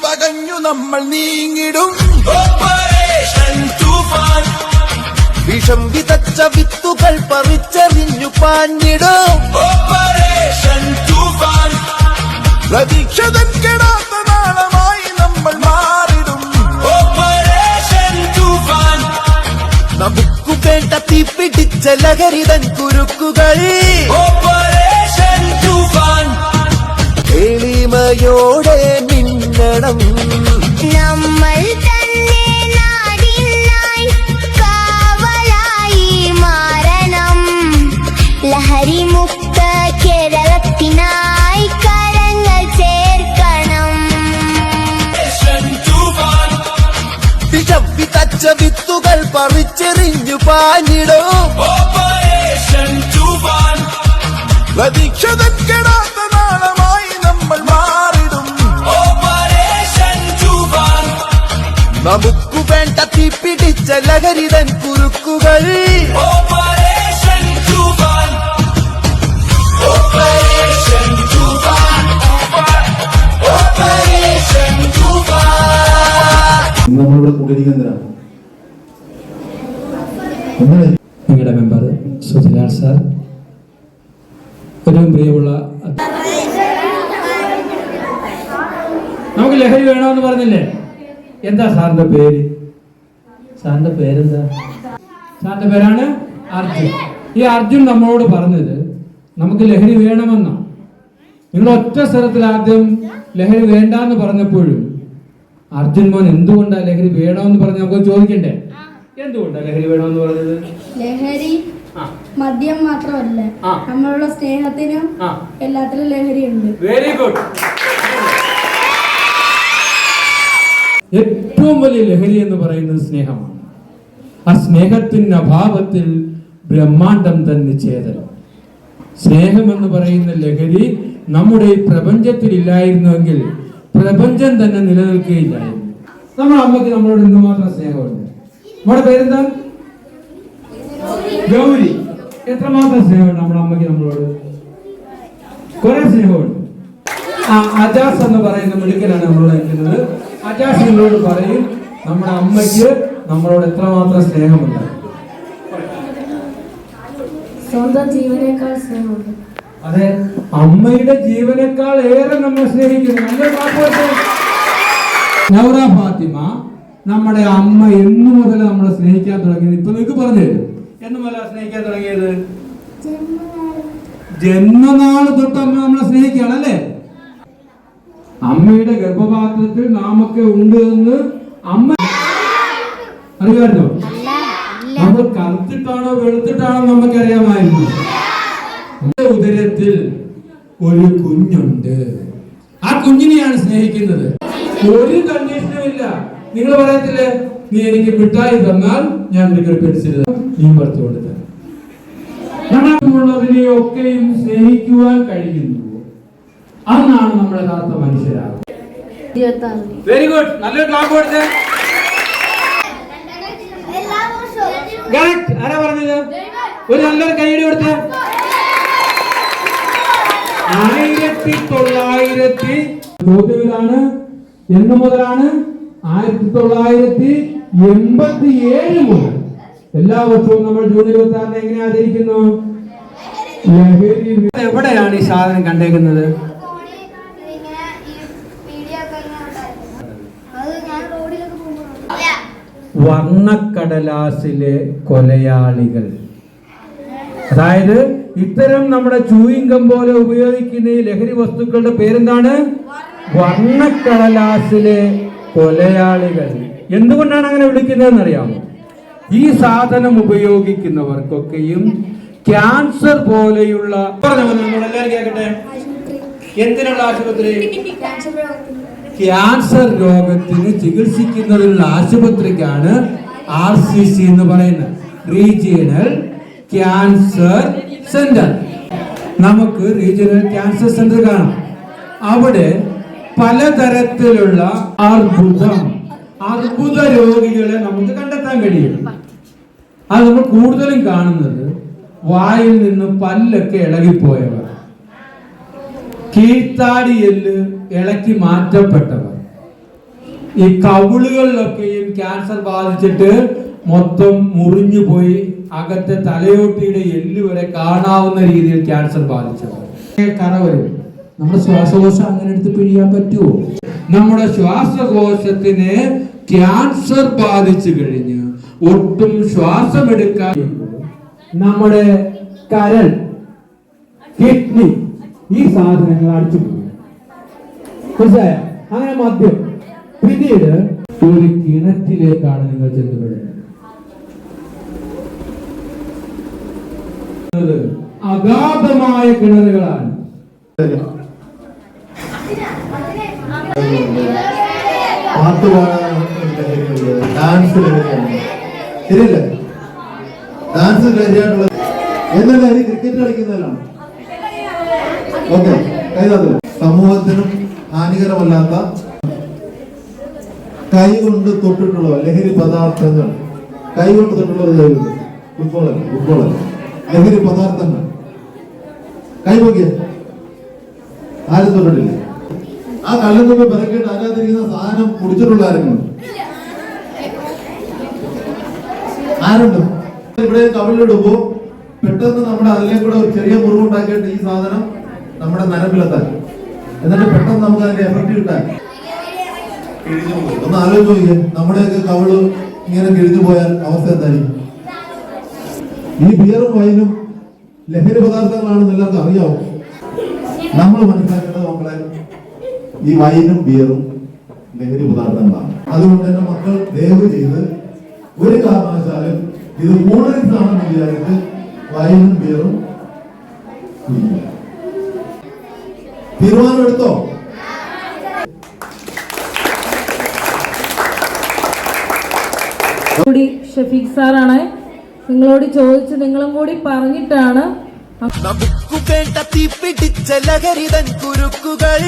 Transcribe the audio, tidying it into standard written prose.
വകഞ്ഞു നമ്മൾ നീങ്ങിടും. ഓപ്പറേഷൻ തൂഫാൻ വിഷം വിതച്ച വിത്തുകൾ പറിച്ചെറിഞ്ഞു പാഞ്ഞിടും. ഓപ്പറേഷൻ തൂഫാൻ പ്രതീക്ഷതൻ കെടാത്ത നാളമായി നമ്മൾ മാറിടും. ഓപ്പറേഷൻ തൂഫാൻ നമുക്കു വേണ്ട തീപിടിച്ച ലഹരിതൻ കുരുക്കുകൾ. ഓപ്പറേഷൻ തൂഫാൻ എളിമയോടെ മിന്നണം നമ്മൾ തന്നെ നാടിനായി കാവലായി മാറണം. ലഹരി മുക്ത കേരളത്തിനായി കരങ്ങൾ ചേർക്കണം. വിഷം വിതച്ച വിത്തുകൾ പറിച്ചെറിഞ്ഞു പാഞ്ഞിടും. ഓപ്പറേഷൻ തൂഫാൻ പ്രതീക്ഷതൻ കെടാത്ത നാളമായി നമ്മൾ മാറിടും. ഓപ്പറേഷൻ തൂഫാൻ നമുക്കു വേണ്ട തീപിടിച്ച ലഹരിതൻ കുരുക്കുകൾ. ഓപ്പറേഷൻ തൂഫാൻ ഓപ്പറേഷൻ തൂഫാൻ ഓപ്പറേഷൻ തൂഫാൻ. നമ്മളിവിടെ കൂടിയിരിക്കുന്നതിനാണ് നിങ്ങളുടെ മെമ്പർ സുധിലാൽ സാർ, ഏറ്റവും പ്രിയമുള്ള, നമുക്ക് ലഹരി വേണമെന്ന് പറഞ്ഞില്ലേ? എന്താ സാറിന്റെ പേര്? സാറിന്റെ പേരെന്താ? സാറിന്റെ പേരാണ് അർജുൻ. ഈ അർജുൻ നമ്മളോട് പറഞ്ഞത് നമുക്ക് ലഹരി വേണമെന്നാണ്. നിങ്ങൾ ഒറ്റ സ്ഥലത്തിൽ ആദ്യം ലഹരി വേണ്ടാന്ന് പറഞ്ഞപ്പോഴും അർജുൻ മോൻ എന്തുകൊണ്ടാണ് ലഹരി വേണമെന്ന് പറഞ്ഞ് നമുക്ക് ചോദിക്കണ്ടേ? എന്തുകൊണ്ടാണ് ലഹരി വേണമെന്ന് പറഞ്ഞത്? ലഹരി മദ്യം മാത്രമല്ല, നമ്മളുടെ സ്നേഹത്തിനും എല്ലാത്തിലും ലഹരിയുണ്ട്. Very good. ഏറ്റവും വലിയ ലഹരി എന്ന് പറയുന്നത് സ്നേഹമാണ്. ആ സ്നേഹത്തിന്റെ അഭാവത്തിൽ ബ്രഹ്മാണ്ടം തന്നെ ചേതനം. സ്നേഹം എന്ന് പറയുന്ന ലഹരി നമ്മുടെ ഈ പ്രപഞ്ചത്തിൽ ഇല്ലായിരുന്നുവെങ്കിൽ പ്രപഞ്ചം തന്നെ നിലനിൽക്കുകയില്ലായിരുന്നു. നമ്മുടെ അമ്മയ്ക്ക് നമ്മളോട് എന്തുമാത്രം സ്നേഹമുണ്ട്. നമ്മുടെ പേരെന്താ? ഗൗരി. എത്രമാത്രം സ്നേഹമുണ്ട് നമ്മുടെ അമ്മയ്ക്ക് നമ്മളോട്? കുറെ സ്നേഹമുണ്ട്. അജാസ് എന്ന് പറയുന്ന മെഡിക്കലാണ് നമ്മളോട് നിൽക്കുന്നത്. അജാസ് നിങ്ങളോട് പറയും നമ്മുടെ അമ്മയ്ക്ക് നമ്മളോട് എത്രമാത്രം സ്നേഹമുണ്ട്. സ്വന്തം ജീവനേക്കാൾ സ്നേഹമുണ്ട്. അതെ, അമ്മയുടെ ജീവനേക്കാൾ ഏറെ നമ്മൾ സ്നേഹിക്കുന്നു. നൗറ ഫാത്തിമ, നമ്മുടെ അമ്മ എന്നു മുതൽ നമ്മളെ സ്നേഹിക്കാൻ തുടങ്ങിയത്? ഇപ്പൊ നിങ്ങൾക്ക് പറഞ്ഞു തരും. എന്ന് മുതൽ സ്നേഹിക്കാൻ തുടങ്ങിയത്? ജന്മനാൾ തൊട്ട് അമ്മ നമ്മളെ സ്നേഹിക്കുകയാണ് അല്ലേ? അമ്മയുടെ ഗർഭപാത്രത്തിൽ നാമൊക്കെ ഉണ്ട് എന്ന് അമ്മ അറിയാമല്ലോ. നമ്മൾ കറുത്തിട്ടാണോ വെളുത്തിട്ടാണോ നമുക്കറിയാമായിരുന്നു. ഉദരത്തിൽ ഒരു കുഞ്ഞുണ്ട്. ആ കുഞ്ഞിനെയാണ് സ്നേഹിക്കുന്നത്. ഒരു കണ്ടീഷനും ഇല്ല. നിങ്ങൾ പറയത്തില്ലേ, നീ എനിക്ക് മിഠായി തന്നാൽ ഞാൻ നിനക്കൊരു പെൻസിൽ നീ പറിച്ചു കൊടുത്ത. നമ്മളുള്ളതിനെയൊക്കെയും സ്നേഹിക്കുവാൻ കഴിയുന്നു. അന്നാണ് നമ്മുടെ യഥാർത്ഥ മനുഷ്യരാകുന്നത്. Very good. നല്ലൊരു ക്ലാപ്പ് കൊടുത്തേ. ആരാ പറഞ്ഞത്? ഒരു നല്ലൊരു കൈയ്യടി കൊടുത്തേ. 1900 ചോദ്യമിതാണ്. എന്ന് മുതലാണ്? 1987 മുതൽ എല്ലാ വർഷവും നമ്മൾ ജൂൺ 26 എങ്ങനെ ആചരിക്കുന്നു? എവിടെയാണ് ഈ സാധനം കണ്ടേക്കുന്നത്? വർണ്ണക്കടലാസിലെ കൊലയാളികൾ. അതായത് ഇത്തരം നമ്മുടെ ചൂയിങ്കം പോലെ ഉപയോഗിക്കുന്ന ഈ ലഹരി വസ്തുക്കളുടെ പേരെന്താണ്? വർണ്ണക്കടലാസിലെ കൊലയാളികൾ. എന്തുകൊണ്ടാണ് അങ്ങനെ വിളിക്കുന്നതെന്ന് അറിയാമോ? ഈ സാധനം ഉപയോഗിക്കുന്നവർക്കൊക്കെയും ക്യാൻസർ പോലെയുള്ള, നമ്മളെല്ലാവരും കേൾക്കട്ടെ, എന്തിനുള്ള ആശുപത്രി? ക്യാൻസർ രോഗത്തിന് ചികിത്സിക്കുന്നതിനുള്ള ആശുപത്രിക്കാണ് RCC എന്ന് പറയുന്നത്, റീജിയണൽ ക്യാൻസർ സെന്റർ. നമുക്ക് റീജിയണൽ ക്യാൻസർ സെന്റർ കാണാം. അവിടെ പലതരത്തിലുള്ള അർബുദ രോഗികളെ നമുക്ക് കണ്ടെത്താൻ കഴിയും. അത് നമ്മൾ കൂടുതലും കാണുന്നത് വായിൽ നിന്ന് പല്ലൊക്കെ ഇളകിപ്പോയവർ, കീഴ്ത്താടി എല്ല് ഇളക്കി മാറ്റപ്പെട്ടവർ, ഈ കവിളുകളിലൊക്കെയും ക്യാൻസർ ബാധിച്ചിട്ട് മൊത്തം മുറിഞ്ഞു പോയി അകത്തെ തലയോട്ടിയുടെ എല്ല് വരെ കാണാവുന്ന രീതിയിൽ ക്യാൻസർ ബാധിച്ചത്. കറ വരും. നമ്മുടെ ശ്വാസകോശം അങ്ങനെ എടുത്ത് പിഴിയാൻ പറ്റുമോ? നമ്മുടെ ശ്വാസകോശത്തിന് ക്യാൻസർ ബാധിച്ചു കഴിഞ്ഞ് ഒട്ടും ശ്വാസമെടുക്കാൻ നമ്മുടെ കരൾ, കിഡ്നി, ഈ സാധനങ്ങൾ അടിച്ചു പോകും. മനസ്സിലായോ? അങ്ങനെ മദ്യം പിന്നീട് ഒരു കിണറ്റിലേക്കാണ് നിങ്ങൾ ചെന്ന് വീഴുന്നത്. അഗാധമായ കിണറുകളാണ്. പാട്ട് പാടാൻ ലഹരിയുണ്ട്, ഡാൻസ് ലഹരിയാണ്. ശരിയല്ലേ? ഡാൻസ് ലഹരിയായിട്ടുള്ളത് എന്ന ലഹരി ക്രിക്കറ്റ് കളിക്കുന്നതിലാണ്. ഓക്കെ, സമൂഹത്തിനും ഹാനികരമല്ലാത്ത കൈ കൊണ്ട് തൊട്ടിട്ടുള്ള ലഹരി പദാർത്ഥങ്ങൾ, കൈ കൊണ്ട് തൊട്ടുള്ള ഫുട്ബോളല്ല ലഹരി പദാർത്ഥങ്ങൾ കൈ നോക്കിയ ആരും തൊട്ടിട്ടില്ല. ആ കള്ളിൽ നിന്ന് പിറക്കിയിട്ട് അതിനകത്തിരിക്കുന്ന സാധനം കുടിച്ചിട്ടുള്ള ആരെങ്കിലും ആരുണ്ട്? ഇവിടെ കവിളിലിടുമ്പോ പെട്ടെന്ന് നമ്മുടെ അതിലേക്കൂടെ ഒരു ചെറിയ മുറിവുണ്ടാക്കിയിട്ട് ഈ സാധനം നമ്മുടെ നരമ്പിലെത്താൻ, എന്നിട്ട് പെട്ടെന്ന് നമുക്ക് അതിന്റെ എഫക്ട് കിട്ടാൻ കിഴിഞ്ഞു പോകും. ഒന്ന് ആലോചിച്ച് നോക്കിയേ, നമ്മുടെയൊക്കെ കവിള് ഇങ്ങനെ കിഴിഞ്ഞു പോയാൽ അവസ്ഥ എന്തായിരിക്കും? ഈ ബിയറും വൈനും ലഹരി പദാർത്ഥങ്ങളാണെന്ന് എല്ലാവർക്കും അറിയാവും. നമ്മൾ മനസ്സിലാക്കേണ്ടത് മക്കളെ, ഈ വൈനും ബിയറും ലഹരി പദാർത്ഥങ്ങളാണ്. അതുകൊണ്ട് തന്നെ മക്കൾ ദയവ് ചെയ്ത് ഒരു കാരണവശാലും ഇത് കൂൾ ഡ്രിങ്ക്സ് ആണെന്ന് വിചാരിച്ച് വൈനും ബിയറും തീരുമാനം എടുത്തോ? ഷഫീഖ് സാറാണ് നിങ്ങളോട് ചോദിച്ച് നിങ്ങളും കൂടി പറഞ്ഞിട്ടാണ് നമുക്ക് വേണ്ട തീ പിടിച്ച ലഹരിതൻ കുരുക്കുകൾ